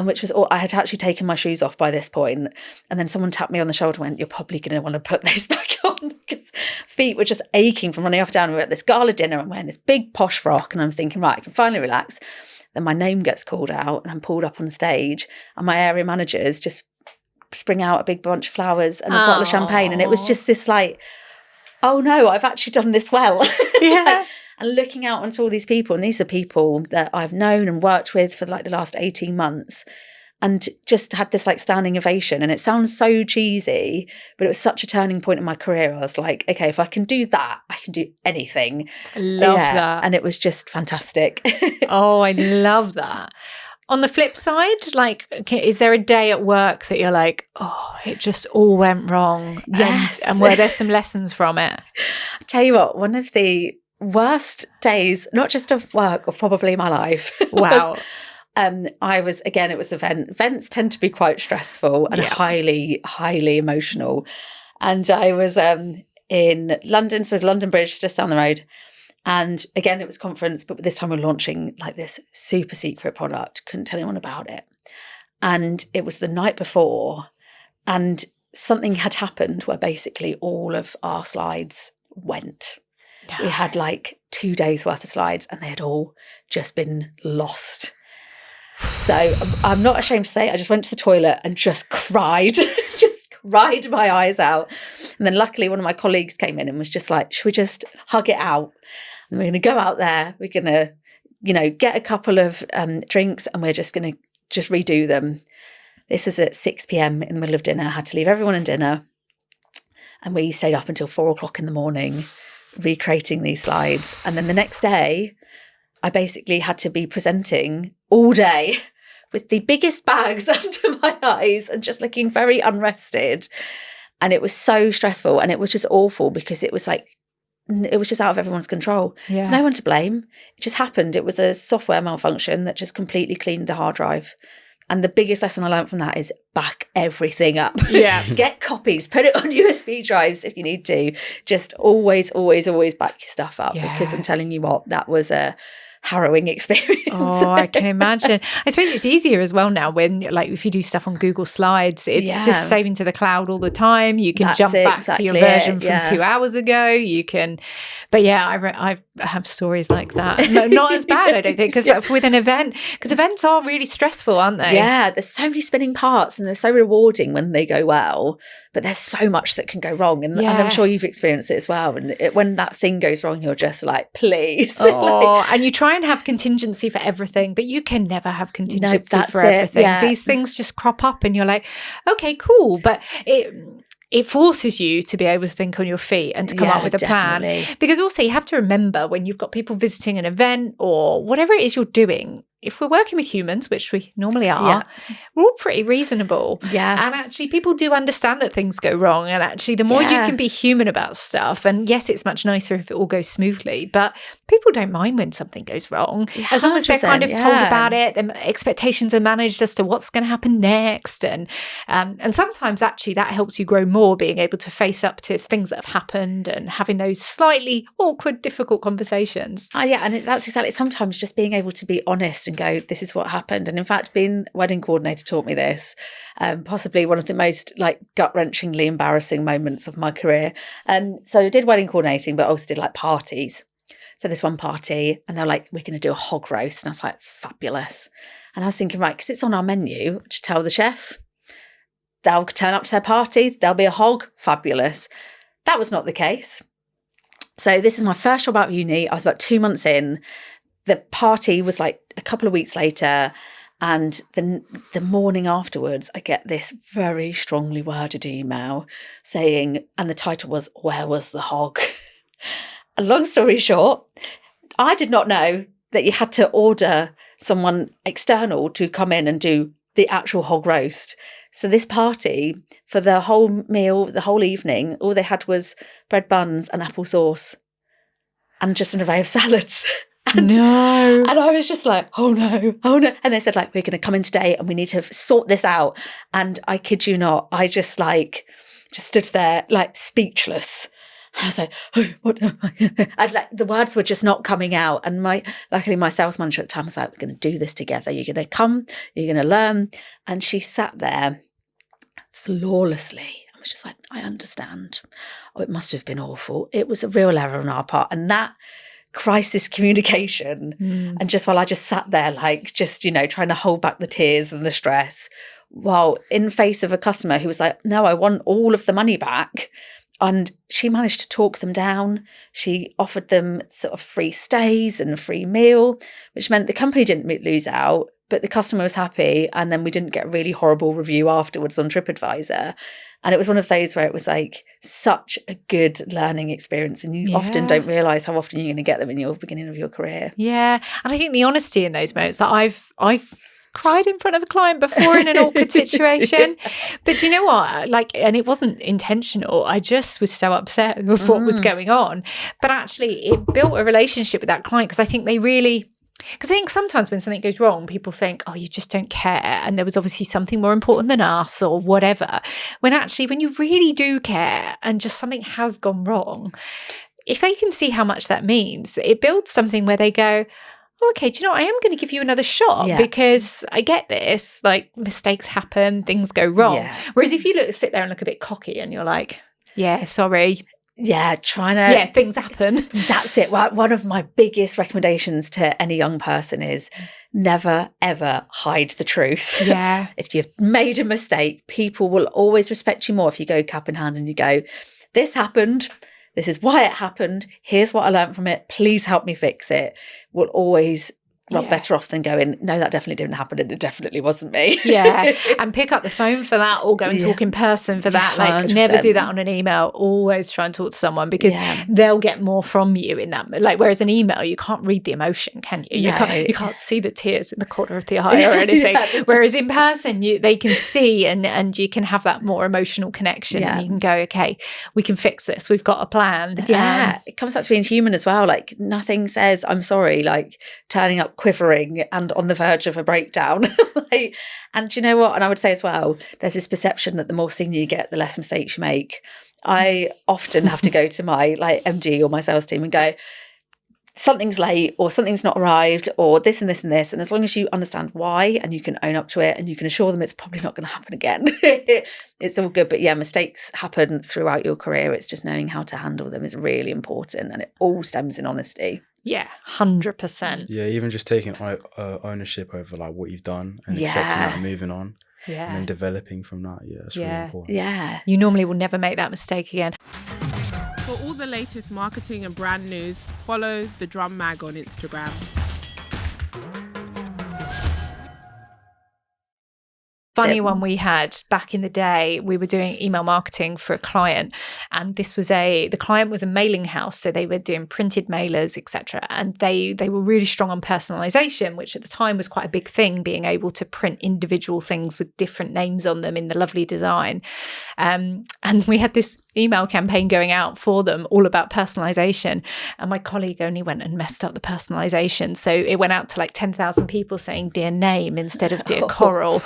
which was all, I had actually taken my shoes off by this point. And then someone tapped me on the shoulder and went, you're probably going to want to put these back on, because feet were just aching from running up and down. We were at this gala dinner. I'm wearing this big posh frock and I'm thinking, right, I can finally relax. Then my name gets called out and I'm pulled up on stage and my area managers just spring out a big bunch of flowers and a bottle of champagne. And it was just this like, oh no, I've actually done this well. Yeah. And looking out onto all these people, and these are people that I've known and worked with for like the last 18 months, and just had this like standing ovation. And it sounds so cheesy, but it was such a turning point in my career. I was like, okay, if I can do that, I can do anything. I love that. And it was just fantastic. Oh, I love that. On the flip side, like, is there a day at work that you're like, oh, it just all went wrong? Yes. And were there some lessons from it? I'll tell you what, one of the worst days, not just of work, of probably my life. Wow. I was, again, it was events tend to be quite stressful and highly, highly emotional. And I was in London, so it was London Bridge, just down the road. And again, it was a conference, but this time we're launching like this super secret product. Couldn't tell anyone about it. And it was the night before, and something had happened where basically all of our slides went. No. We had like 2 days worth of slides and they had all just been lost. So I'm not ashamed to say I just went to the toilet and just cried, just cried my eyes out. And then luckily one of my colleagues came in and was just like, should we just hug it out? And we're going to go out there. We're going to, get a couple of drinks and we're just going to just redo them. This was at 6 p.m. in the middle of dinner. I had to leave everyone in dinner. And we stayed up until 4 o'clock in the morning recreating these slides. And then the next day, I basically had to be presenting all day with the biggest bags under my eyes and just looking very unrested. And it was so stressful, and it was just awful because it was like, it was just out of everyone's control. Yeah. There's no one to blame. It just happened. It was a software malfunction that just completely cleaned the hard drive. And the biggest lesson I learned from that is back everything up. Yeah. Get copies, put it on USB drives if you need to. Just always, always, always back your stuff up, because I'm telling you what, that was a harrowing experience. Oh, I can imagine. I suppose it's easier as well now when, like, if you do stuff on Google Slides, it's just saving to the cloud all the time. You can jump back to your version from 2 hours ago. You can, but I have stories like that. No, not as bad, I don't think, because with an event, because events are really stressful, aren't they? Yeah, there's so many spinning parts, and they're so rewarding when they go well, but there's so much that can go wrong. And I'm sure you've experienced it as well. And when that thing goes wrong, you're just like, please. Oh, and you try and have contingency for everything, but you can never have contingency for everything. Yeah. These things just crop up and you're like, okay, cool. But it forces you to be able to think on your feet and to come up with a plan. Because also you have to remember, when you've got people visiting an event or whatever it is you're doing, if we're working with humans, which we normally are, we're all pretty reasonable. Yeah. And actually people do understand that things go wrong. And actually the more you can be human about stuff, and yes, it's much nicer if it all goes smoothly, but people don't mind when something goes wrong. As long as they're kind of told about it, then expectations are managed as to what's going to happen next. And sometimes actually that helps you grow more, being able to face up to things that have happened and having those slightly awkward, difficult conversations. Yeah, and that's exactly, sometimes just being able to be honest and go, this is what happened. And in fact, being wedding coordinator taught me this, possibly one of the most like gut-wrenchingly embarrassing moments of my career. So I did wedding coordinating, but also did like parties. So this one party, and they're like, we're going to do a hog roast. And I was like, fabulous. And I was thinking, right, because it's on our menu, just tell the chef, they'll turn up to their party, there'll be a hog, fabulous. That was not the case. So this is my first job out of uni. I was about 2 months in. The party was like a couple of weeks later, and the morning afterwards, I get this very strongly worded email saying, and the title was, "Where was the hog?" A long story short, I did not know that you had to order someone external to come in and do the actual hog roast. So this party, for the whole meal, the whole evening, all they had was bread buns and applesauce and just an array of salads. And I was just like, oh no. And they said, like, we're going to come in today and we need to sort this out. And I kid you not, I just stood there like speechless. I was like, oh, what? I'd like, the words were just not coming out. And luckily my sales manager at the time was like, we're going to do this together. You're going to come, you're going to learn. And she sat there flawlessly. I was just like, I understand. Oh, it must have been awful. It was a real error on our part. And that crisis communication, and just while I just sat there, like, just, trying to hold back the tears and the stress, while in face of a customer who was like, no, I want all of the money back. And she managed to talk them down. She offered them sort of free stays and a free meal, which meant the company didn't lose out, but the customer was happy. And then we didn't get a really horrible review afterwards on TripAdvisor. And it was one of those where it was like such a good learning experience. And you often don't realise how often you're going to get them in your beginning of your career. Yeah. And I think the honesty in those moments, that I've cried in front of a client before in an awkward situation. But do you know what? Like, and it wasn't intentional. I just was so upset with what was going on. But actually, it built a relationship with that client, because I think they really... Because I think sometimes when something goes wrong, people think, oh, you just don't care. And there was obviously something more important than us or whatever. When actually, when you really do care and just something has gone wrong, if they can see how much that means, it builds something where they go, oh, okay, do you know what? I am going to give you another shot because I get this. Like, mistakes happen, things go wrong. Yeah. Whereas if you sit there and look a bit cocky and you're like, yeah, sorry. Yeah, things happen. That's it. One of my biggest recommendations to any young person is never, ever hide the truth. Yeah. If you've made a mistake, people will always respect you more if you go cap in hand and you go, this happened. This is why it happened. Here's what I learned from it. Please help me fix it. Will always better off than going, no, that definitely didn't happen and it definitely wasn't me. Yeah. And pick up the phone for that, or go and talk in person for that. Like, never do that on an email. Always try and talk to someone, because they'll get more from you in that. Like, whereas an email, you can't read the emotion, can you? You can't see the tears in the corner of the eye or anything. Whereas in person, they can see, and you can have that more emotional connection, and you can go, okay, we can fix this. We've got a plan. Yeah. It comes back to being human as well. Like, nothing says I'm sorry, like turning up quivering and on the verge of a breakdown. And do you know what? And I would say as well, there's this perception that the more senior you get, the less mistakes you make. I often have to go to my MD or my sales team and go, something's late, or something's not arrived, or this and this and this. And as long as you understand why, and you can own up to it, and you can assure them it's probably not going to happen again, it's all good. But yeah, mistakes happen throughout your career. It's just knowing how to handle them is really important, and it all stems in honesty. Yeah, 100%. Yeah, even just taking ownership over like what you've done and accepting that and moving on. Yeah. And then developing from that. Yeah, that's really important. Yeah. You normally will never make that mistake again. For all the latest marketing and brand news, follow the Drum Mag on Instagram. Funny one we had back in the day, we were doing email marketing for a client, and this was the client was a mailing house, so they were doing printed mailers, etc. And they were really strong on personalization, which at the time was quite a big thing, being able to print individual things with different names on them in the lovely design. And we had this email campaign going out for them all about personalization, and my colleague only went and messed up the personalization, so it went out to like 10,000 people saying dear name instead of dear Coral.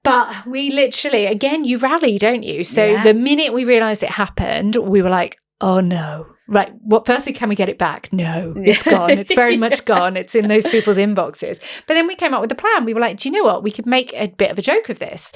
But we literally, again, you rally, don't you? So the minute we realized it happened, we were like, oh no. Right. Firstly, can we get it back? No, it's gone. It's very much gone. It's in those people's inboxes. But then we came up with a plan. We were like, do you know what? We could make a bit of a joke of this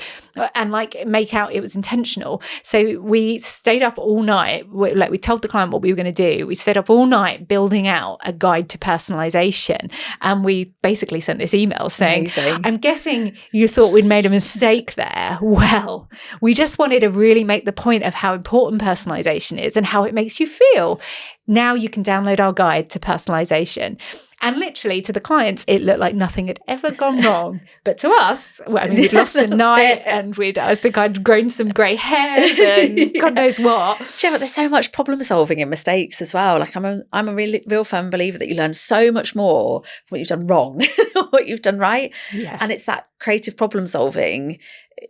and make out it was intentional. So we stayed up all night. We told the client what we were going to do. We stayed up all night building out a guide to personalization. And we basically sent this email saying, amazing. I'm guessing you thought we'd made a mistake there. Well, we just wanted to really make the point of how important personalization is and how it makes you feel. Now you can download our guide to personalization. And literally to the clients, it looked like nothing had ever gone wrong. But to us, we'd lost the night and I think I'd grown some grey hairs and God knows what. Do you know what? There's so much problem solving in mistakes as well. Like I'm a real firm believer that you learn so much more from what you've done wrong than what you've done right. Yeah. And it's that creative problem solving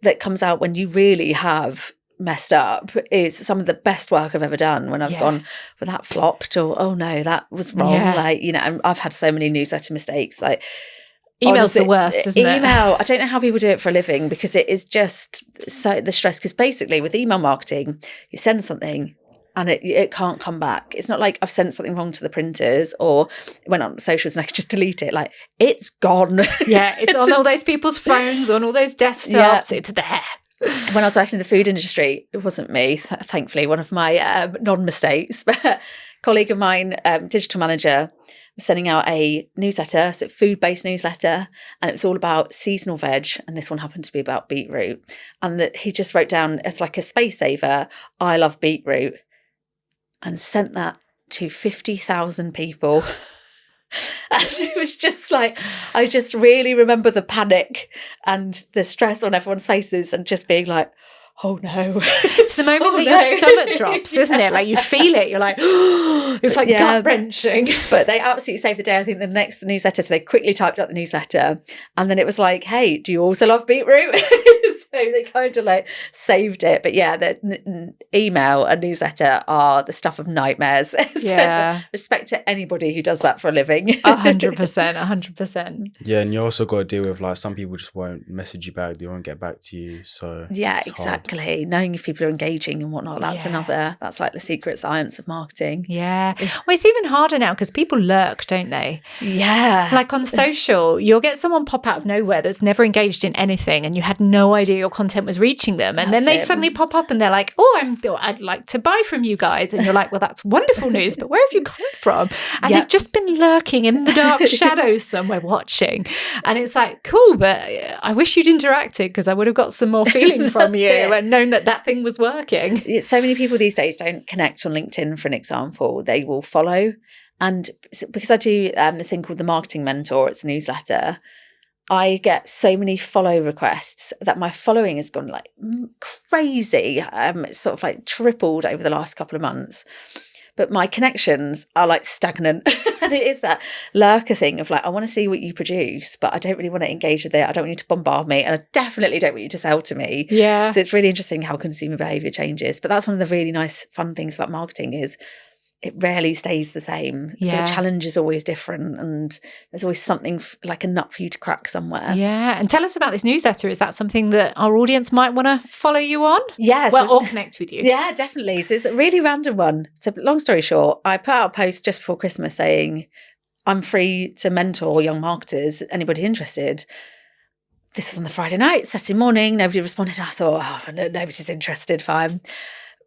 that comes out when you really have messed up is some of the best work I've ever done, when I've gone, well, that flopped, or oh no, that was wrong. And I've had so many newsletter mistakes. Like email's the worst, isn't it? Email, I don't know how people do it for a living, because it is just so the stress. Because basically with email marketing, you send something and it can't come back. It's not like I've sent something wrong to the printers or went on socials and I could just delete it. Like, it's gone. Yeah, it's on all those people's phones, on all those desktops. It's there. When I was working in the food industry, it wasn't me, thankfully, one of my non-mistakes, but a colleague of mine, digital manager, was sending out a newsletter, so food-based newsletter, and it was all about seasonal veg, and this one happened to be about beetroot, and that he just wrote down as like a space saver, I love beetroot, and sent that to 50,000 people. And it was just like, I just really remember the panic and the stress on everyone's faces and just being like, oh no. It's the moment that your stomach drops, isn't it? Like you feel it. You're like, it's like gut wrenching. But they absolutely saved the day. I think the next newsletter, so they quickly typed up the newsletter. And then it was like, hey, do you also love beetroot? So they kind of like saved it. But yeah, the email and newsletter are the stuff of nightmares. So respect to anybody who does that for a living. 100%. Yeah, and you also got to deal with like some people just won't message you back. They won't get back to you. So yeah, exactly. Hard. Knowing if people are engaging and whatnot, that's like the secret science of marketing. Yeah. Well, it's even harder now because people lurk, don't they? Yeah. Like on social, you'll get someone pop out of nowhere that's never engaged in anything and you had no idea your content was reaching them. And then they suddenly pop up and they're like, I'd like to buy from you guys. And you're like, well, that's wonderful news, but where have you come from? And they've just been lurking in the dark shadows somewhere watching. And it's like, cool, but I wish you'd interacted because I would have got some more feeling from you and known that thing was working. So many people these days don't connect on LinkedIn, for an example. They will follow And because I do this thing called the Marketing Mentor, it's a newsletter, I get so many follow requests that my following has gone like crazy. It's sort of like tripled over the last couple of months. But my connections are like stagnant. And it is that lurker thing of like, I want to see what you produce, but I don't really want to engage with it. I don't want you to bombard me. And I definitely don't want you to sell to me. Yeah. So it's really interesting how consumer behavior changes. But that's one of the really nice, fun things about marketing is it rarely stays the same. So Yeah. the challenge is always different, and there's always something like a nut for you to crack somewhere. Yeah. And tell us about this newsletter. Is that something that our audience might want to follow you on? Yeah. Well, or connect with you. Yeah, definitely. So it's a really random one. So long story short, I put out a post just before Christmas saying, I'm free to mentor young marketers. Anybody interested? This was on the Friday night, Saturday morning. Nobody responded. I thought, oh, nobody's interested. Fine.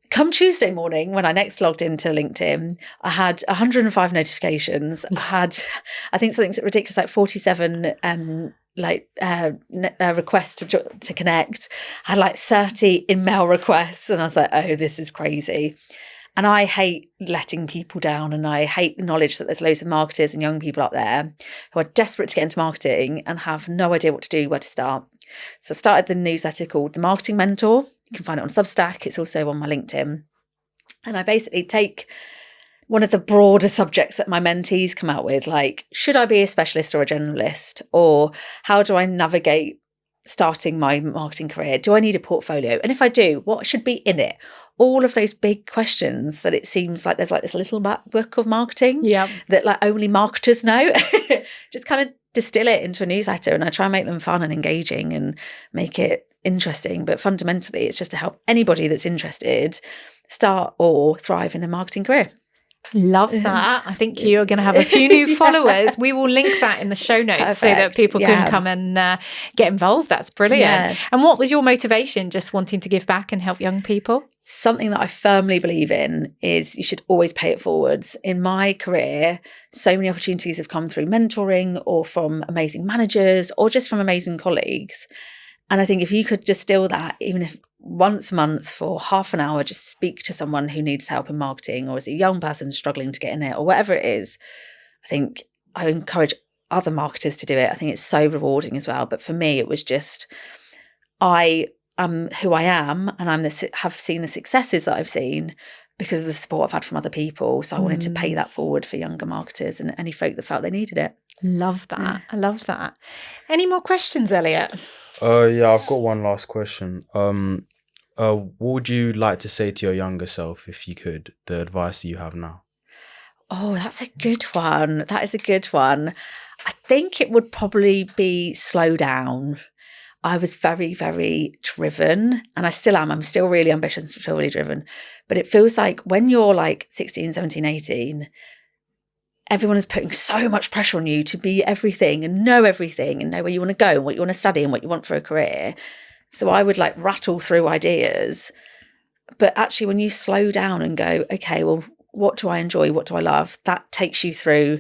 Come Tuesday morning, when I next logged into LinkedIn, I had 105 notifications. I had, I think something ridiculous like 47 requests to connect. I had like 30 in-mail requests, and I was like, oh, this is crazy. And I hate letting people down, and I hate the knowledge that there's loads of marketers and young people out there who are desperate to get into marketing and have no idea what to do, where to start. So I started the newsletter called The Marketing Mentor. You can find it on Substack. It's also on my LinkedIn. And I basically take one of the broader subjects that my mentees come out with, like, should I be a specialist or a generalist? Or how do I navigate starting my marketing career? Do I need a portfolio? And if I do, what should be in it? All of those big questions that it seems like there's like this little book of marketing that like only marketers know. Just kind of distill it into a newsletter, and I try and make them fun and engaging and make it interesting. But fundamentally, it's just to help anybody that's interested start or thrive in a marketing career. Love that. I think you're going to have a few new followers. We will link that in the show notes so that people can come and get involved. That's brilliant. Yeah. And what was your motivation, just wanting to give back and help young people? Something that I firmly believe in is you should always pay it forwards. In my career, so many opportunities have come through mentoring or from amazing managers or just from amazing colleagues. And I think if you could distill that, even if once a month for half an hour, just speak to someone who needs help in marketing or is a young person struggling to get in it or whatever it is, I think I encourage other marketers to do it. I think it's so rewarding as well. But for me, it was just, I am who I am, and have seen the successes that I've seen because of the support I've had from other people. So I wanted to pay that forward for younger marketers and any folk that felt they needed it. Love that. Yeah. I love that. Any more questions, Elliot? Yeah, I've got one last question. What would you like to say to your younger self, if you could, the advice that you have now? Oh, that's a good one. That is a good one. I think it would probably be slow down. I was very, very driven, and I still am. I'm still really ambitious, still really driven. But it feels like when you're like 16, 17, 18, everyone is putting so much pressure on you to be everything and know where you want to go and what you want to study and what you want for a career. So I would like rattle through ideas. But actually, when you slow down and go, okay, well, what do I enjoy? What do I love? That takes you through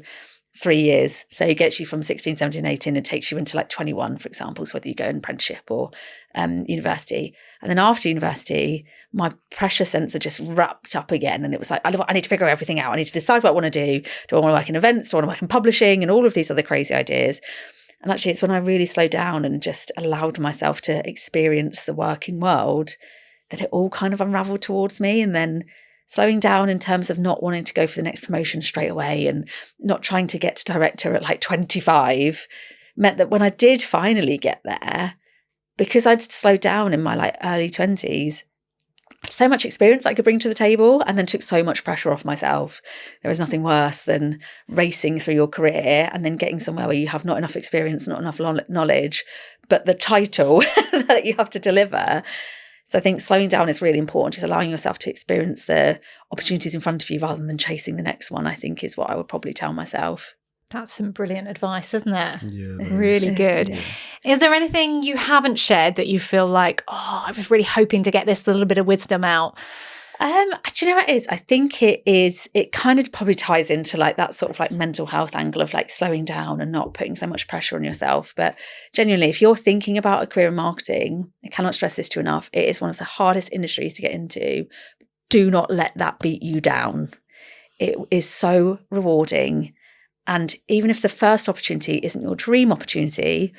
3 years. So it gets you from 16, 17, 18 and takes you into like 21, for example. So whether you go in apprenticeship or university. And then after university, my pressure sensor just wrapped up again. And it was like, I need to figure everything out. I need to decide what I want to do. Do I want to work in events? Do I want to work in publishing? And all of these other crazy ideas. And actually, it's when I really slowed down and just allowed myself to experience the working world that it all kind of unraveled towards me. And then slowing down in terms of not wanting to go for the next promotion straight away and not trying to get to director at like 25 meant that when I did finally get there, because I'd slowed down in my like early 20s, I had so much experience I could bring to the table and then took so much pressure off myself. There was nothing worse than racing through your career and then getting somewhere where you have not enough experience, not enough knowledge, but the title that you have to deliver. So I think slowing down is really important, just allowing yourself to experience the opportunities in front of you rather than chasing the next one, I think is what I would probably tell myself. That's some brilliant advice, isn't it? Yeah, really good. Yeah. Is there anything you haven't shared that you feel like, I was really hoping to get this little bit of wisdom out? Do you know what it is? I think it kind of probably ties into like that sort of like mental health angle of like slowing down and not putting so much pressure on yourself. But genuinely, if you're thinking about a career in marketing, I cannot stress this to enough, it is one of the hardest industries to get into. Do not let that beat you down. it is so rewarding. And even if the first opportunity isn't your dream opportunity,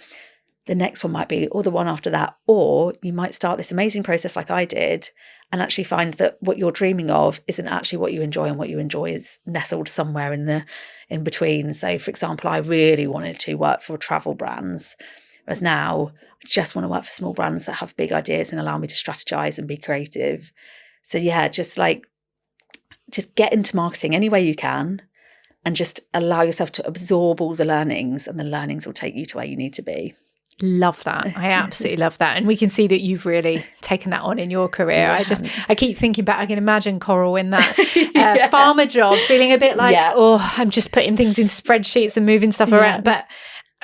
the next one might be, or the one after that, or you might start this amazing process like I did and actually find that what you're dreaming of isn't actually what you enjoy, and what you enjoy is nestled somewhere in between. So, for example, I really wanted to work for travel brands, whereas now I just want to work for small brands that have big ideas and allow me to strategize and be creative. So yeah, just get into marketing any way you can, and just allow yourself to absorb all the learnings, and the learnings will take you to where you need to be. Love that. I absolutely love that. And we can see that you've really taken that on in your career. Yeah. I keep thinking back, I can imagine Coral in that farmer job, feeling a bit like, I'm just putting things in spreadsheets and moving stuff around. But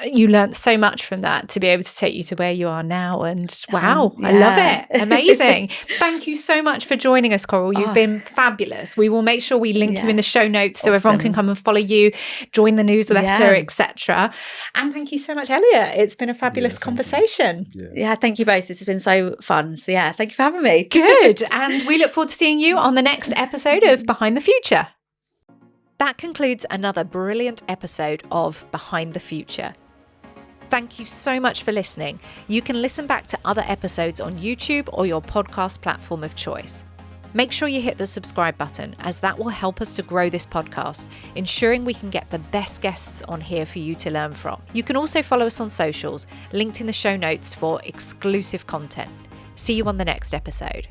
you learned so much from that to be able to take you to where you are now. And wow, I love it. Amazing. Thank you so much for joining us, Coral. You've been fabulous. We will make sure we link you in the show notes so everyone can come and follow you, join the newsletter, etc. And thank you so much, Elliot. It's been a fabulous conversation. Yeah, thank you both. This has been so fun. So yeah, thank you for having me. Good. And we look forward to seeing you on the next episode of Behind the Future. That concludes another brilliant episode of Behind the Future. Thank you so much for listening. You can listen back to other episodes on YouTube or your podcast platform of choice. Make sure you hit the subscribe button, as that will help us to grow this podcast, ensuring we can get the best guests on here for you to learn from. You can also follow us on socials, linked in the show notes for exclusive content. See you on the next episode.